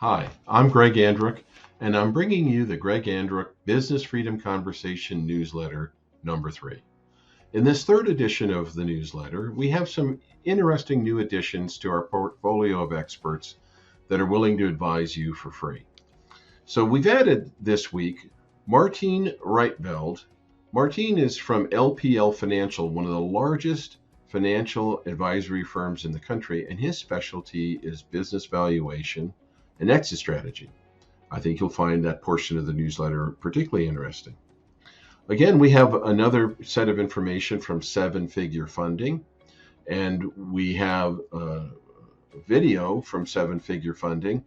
Hi, I'm Greg Andruck, and I'm bringing you the Greg Andruck Business Freedom Conversation newsletter number 3. In this third edition of the newsletter, we have some interesting new additions to our portfolio of experts that are willing to advise you for free. So we've added this week Martijn Rietveld. Martijn is from LPL Financial, one of the largest financial advisory firms in the country, and his specialty is business valuation and exit strategy. I think you'll find that portion of the newsletter particularly interesting. Again, we have another set of information from Seven Figure Funding, and we have a video from Seven Figure Funding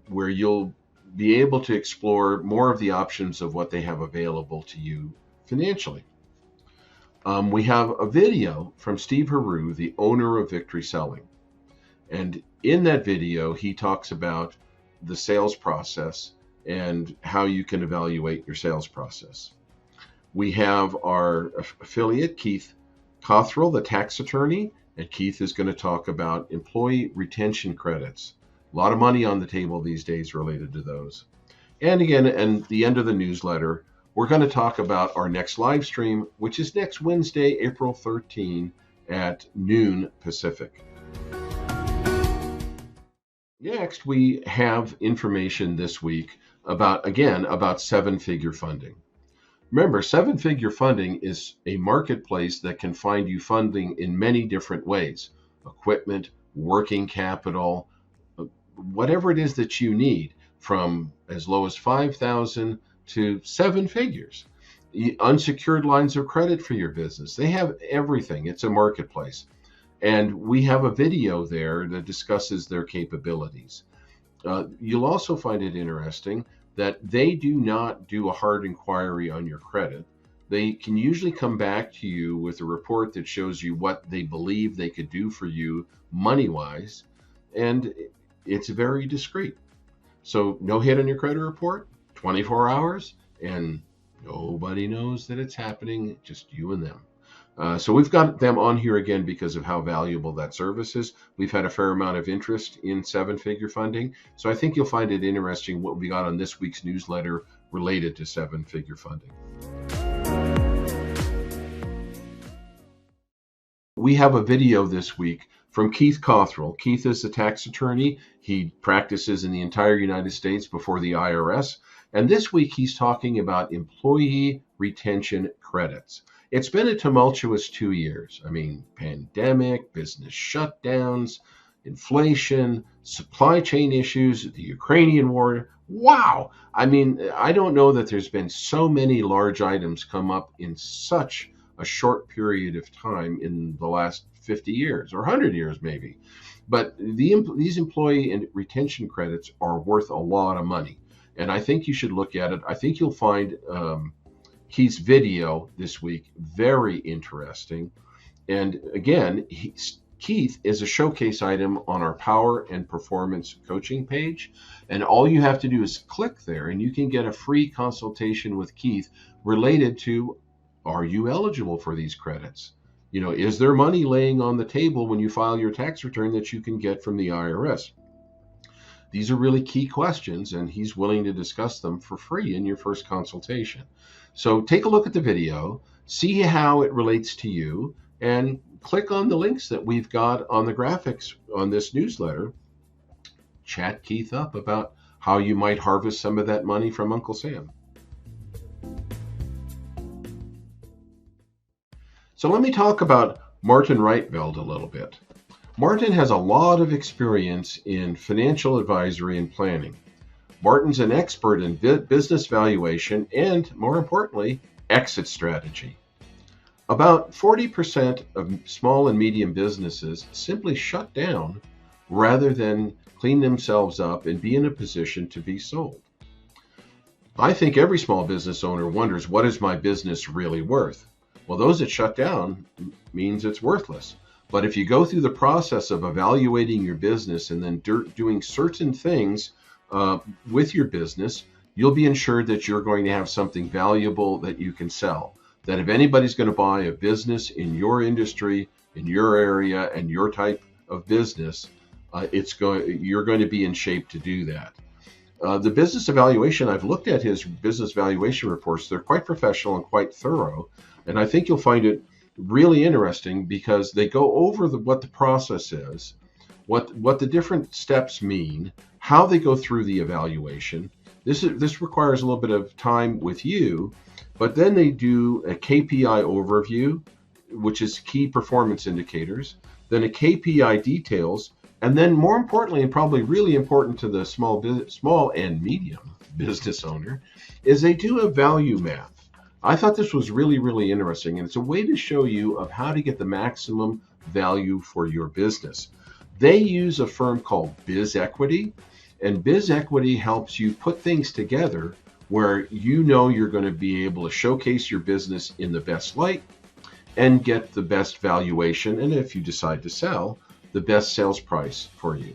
where you'll be able to explore more of the options of what they have available to you financially. We have a video from Steve Haru, the owner of Victory Selling. And in that video, he talks about the sales process and how you can evaluate your sales process. We have our affiliate, Keith Cothrell, the tax attorney, and Keith is going to talk about employee retention credits. A lot of money on the table these days related to those. And again, at the end of the newsletter, we're going to talk about our next live stream, which is next Wednesday, April 13 at noon Pacific. Next, we have information this week about Seven Figure Funding. Remember, Seven Figure Funding is a marketplace that can find you funding in many different ways: equipment, working capital, whatever it is that you need, from as low as $5,000 to seven figures. Unsecured lines of credit for your business. They have everything. It's a marketplace. And we have a video there that discusses their capabilities. You'll also find it interesting that they do not do a hard inquiry on your credit. They can usually come back to you with a report that shows you what they believe they could do for you money-wise, and it's very discreet. So no hit on your credit report, 24 hours, and nobody knows that it's happening, just you and them. So we've got them on here again because of how valuable that service is. We've had a fair amount of interest in Seven Figure Funding, so I think you'll find it interesting what we got on this week's newsletter related to Seven Figure Funding. We have a video this week from Keith Cothrell. Keith is a tax attorney. He practices in the entire United States before the IRS. And this week he's talking about employee retention credits. It's been a tumultuous 2 years. I mean, pandemic, business shutdowns, inflation, supply chain issues, the Ukrainian war. Wow. I mean, I don't know that there's been so many large items come up in such a short period of time in the last 50 years or 100 years maybe. But these employee retention credits are worth a lot of money. And I think you should look at it. I think you'll find Keith's video this week very interesting. And again, Keith is a showcase item on our Power and Performance coaching page. And all you have to do is click there and you can get a free consultation with Keith related to, are you eligible for these credits? You know, is there money laying on the table when you file your tax return that you can get from the IRS? These are really key questions, and he's willing to discuss them for free in your first consultation. So take a look at the video, see how it relates to you, and click on the links that we've got on the graphics on this newsletter. Chat Keith up about how you might harvest some of that money from Uncle Sam. So let me talk about Martijn Rietveld a little bit. Martijn has a lot of experience in financial advisory and planning. Martin's an expert in business valuation and, more importantly, exit strategy. About 40% of small and medium businesses simply shut down rather than clean themselves up and be in a position to be sold. I think every small business owner wonders, what is my business really worth? Well, those that shut down means it's worthless. But if you go through the process of evaluating your business and then doing certain things with your business, you'll be ensured that you're going to have something valuable that you can sell. That if anybody's going to buy a business in your industry, in your area, and your type of business, you're going to be in shape to do that. The business evaluation, I've looked at his business valuation reports. They're quite professional and quite thorough. And I think you'll find it really interesting because they go over what the process is, what the different steps mean, how they go through the evaluation. This requires a little bit of time with you, but then they do a KPI overview, which is key performance indicators, then a KPI details, and then more importantly, and probably really important to the small and medium business owner, is they do a value map. I thought this was really, really interesting, and it's a way to show you of how to get the maximum value for your business. They use a firm called BizEquity, and BizEquity helps you put things together where you know you're going to be able to showcase your business in the best light and get the best valuation, and if you decide to sell, the best sales price for you.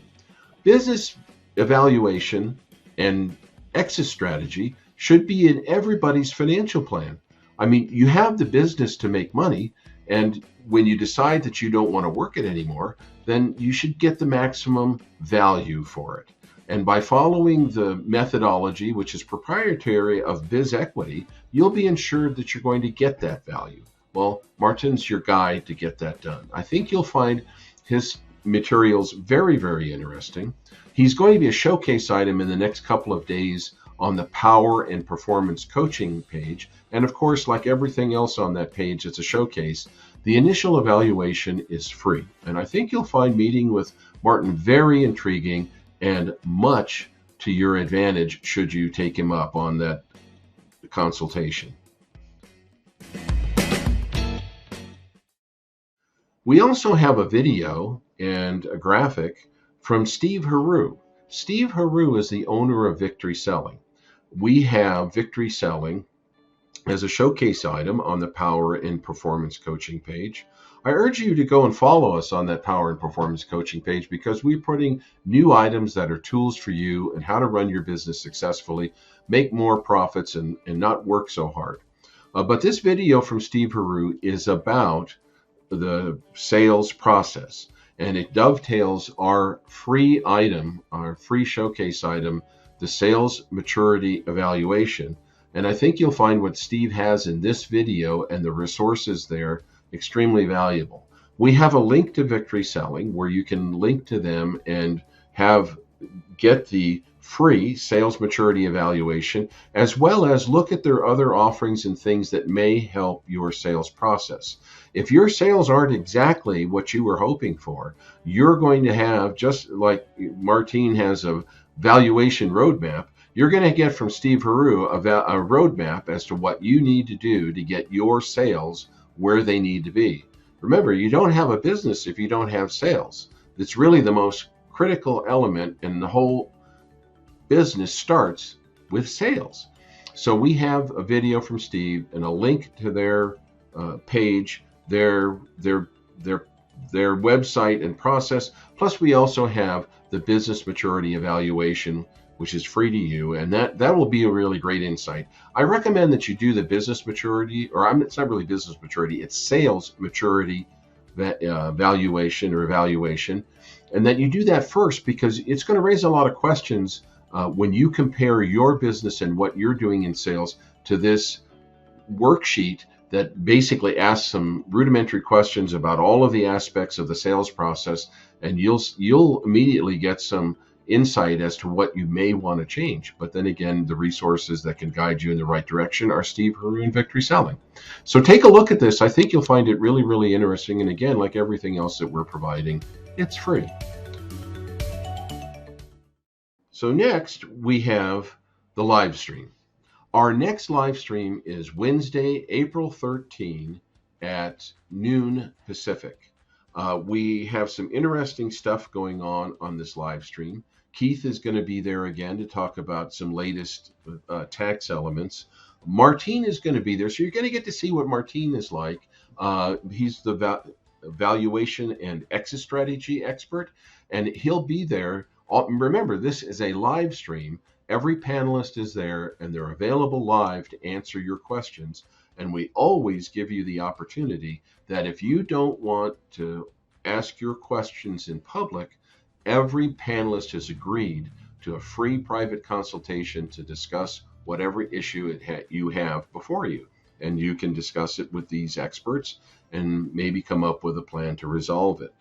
Business evaluation and exit strategy should be in everybody's financial plan. I mean, you have the business to make money, and when you decide that you don't want to work it anymore, then you should get the maximum value for it. And by following the methodology, which is proprietary of BizEquity, you'll be ensured that you're going to get that value. Well, Martin's your guy to get that done. I think you'll find his materials very, very interesting. He's going to be a showcase item in the next couple of days on the Power and Performance Coaching page. And of course, like everything else on that page, it's a showcase. The initial evaluation is free. And I think you'll find meeting with Martin very intriguing and much to your advantage should you take him up on that consultation. We also have a video and a graphic from Steve Haru. Steve Haru is the owner of Victory Selling. We have Victory Selling as a showcase item on the Power and Performance Coaching page. I urge you to go and follow us on that Power and Performance Coaching page because we're putting new items that are tools for you and how to run your business successfully, make more profits, and not work so hard. But this video from Steve Haru is about the sales process, and it dovetails our free item, our free showcase item, the sales maturity evaluation. And I think you'll find what Steve has in this video and the resources there extremely valuable. We have a link to Victory Selling where you can link to them and get the free sales maturity evaluation, as well as look at their other offerings and things that may help your sales process. If your sales aren't exactly what you were hoping for, you're going to have, just like Martin has a valuation roadmap, you're going to get from Steve Haru a roadmap as to what you need to do to get your sales where they need to be. Remember, you don't have a business if you don't have sales. It's really the most critical element, and the whole business starts with sales. So we have a video from Steve and a link to their page, their website and process. Plus, we also have the business maturity evaluation, which is free to you, and that will be a really great insight. I recommend that you do the business maturity, it's not really business maturity, it's sales maturity valuation or evaluation, and that you do that first because it's going to raise a lot of questions when you compare your business and what you're doing in sales to this worksheet that basically asks some rudimentary questions about all of the aspects of the sales process, and you'll immediately get some insight as to what you may want to change. But then again, the resources that can guide you in the right direction are Steve Haru and Victory Selling. So take a look at this. I think you'll find it really, really interesting. And again, like everything else that we're providing, it's free. So next, we have the live stream. Our next live stream is Wednesday, April 13 at noon Pacific. We have some interesting stuff going on this live stream. Keith is going to be there again to talk about some latest tax elements. Martin is going to be there, so you're going to get to see what Martin is like. He's the valuation and exit strategy expert, and he'll be there. Remember, this is a live stream. Every panelist is there, and they're available live to answer your questions. And we always give you the opportunity that if you don't want to ask your questions in public, every panelist has agreed to a free private consultation to discuss whatever issue you have before you. And you can discuss it with these experts and maybe come up with a plan to resolve it.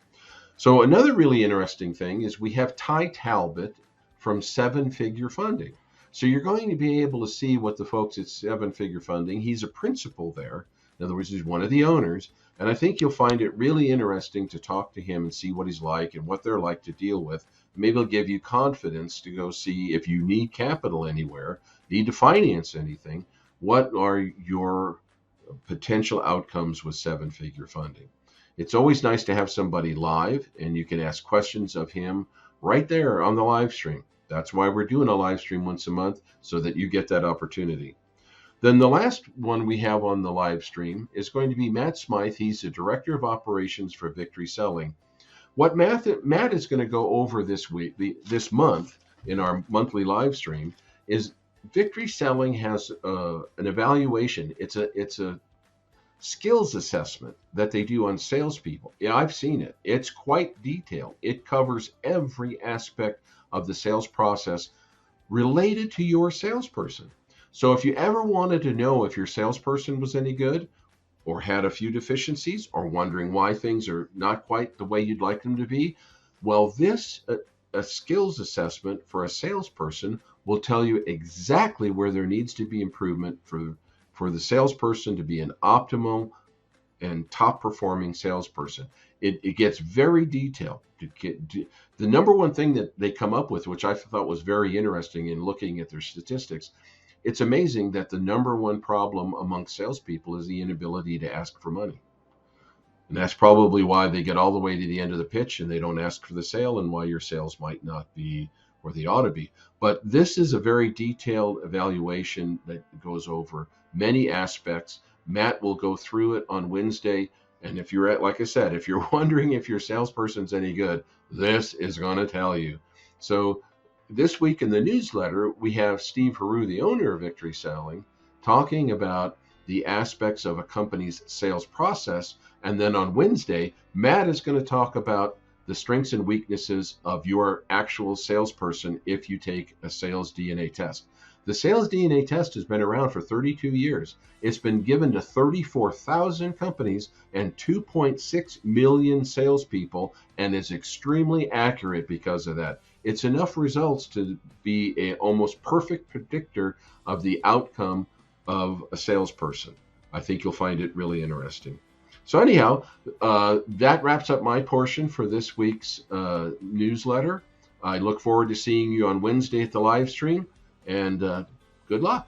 So another really interesting thing is we have Ty Talbot from Seven Figure Funding. So you're going to be able to see what the folks at Seven Figure Funding, he's a principal there. In other words, he's one of the owners. And I think you'll find it really interesting to talk to him and see what he's like and what they're like to deal with. Maybe it'll give you confidence to go see if you need capital anywhere, need to finance anything, what are your potential outcomes with Seven Figure Funding. It's always nice to have somebody live, and you can ask questions of him right there on the live stream. That's why we're doing a live stream once a month, so that you get that opportunity. Then the last one we have on the live stream is going to be Matt Smythe. He's the Director of Operations for Victory Selling. What Matt is going to go over this this month in our monthly live stream is Victory Selling has an evaluation. It's a skills assessment that they do on salespeople. Yeah, I've seen it. It's quite detailed. It covers every aspect of the sales process related to your salesperson. So if you ever wanted to know if your salesperson was any good or had a few deficiencies or wondering why things are not quite the way you'd like them to be, well, this a skills assessment for a salesperson will tell you exactly where there needs to be improvement for the salesperson to be an optimal and top performing salesperson. It gets very detailed. The number one thing that they come up with, which I thought was very interesting in looking at their statistics, it's amazing that the number one problem among salespeople is the inability to ask for money. And that's probably why they get all the way to the end of the pitch and they don't ask for the sale, and why your sales might not be where they ought to be. But this is a very detailed evaluation that goes over many aspects. Matt will go through it on Wednesday. And if you're like I said, if you're wondering if your salesperson's any good, this is going to tell you. So this week in the newsletter, we have Steve Haru, the owner of Victory Selling, talking about the aspects of a company's sales process. And then on Wednesday, Matt is going to talk about the strengths and weaknesses of your actual salesperson if you take a sales DNA test. The sales DNA test has been around for 32 years. It's been given to 34,000 companies and 2.6 million salespeople, and is extremely accurate because of that. It's enough results to be an almost perfect predictor of the outcome of a salesperson. I think you'll find it really interesting. So anyhow, that wraps up my portion for this week's newsletter. I look forward to seeing you on Wednesday at the live stream, and good luck.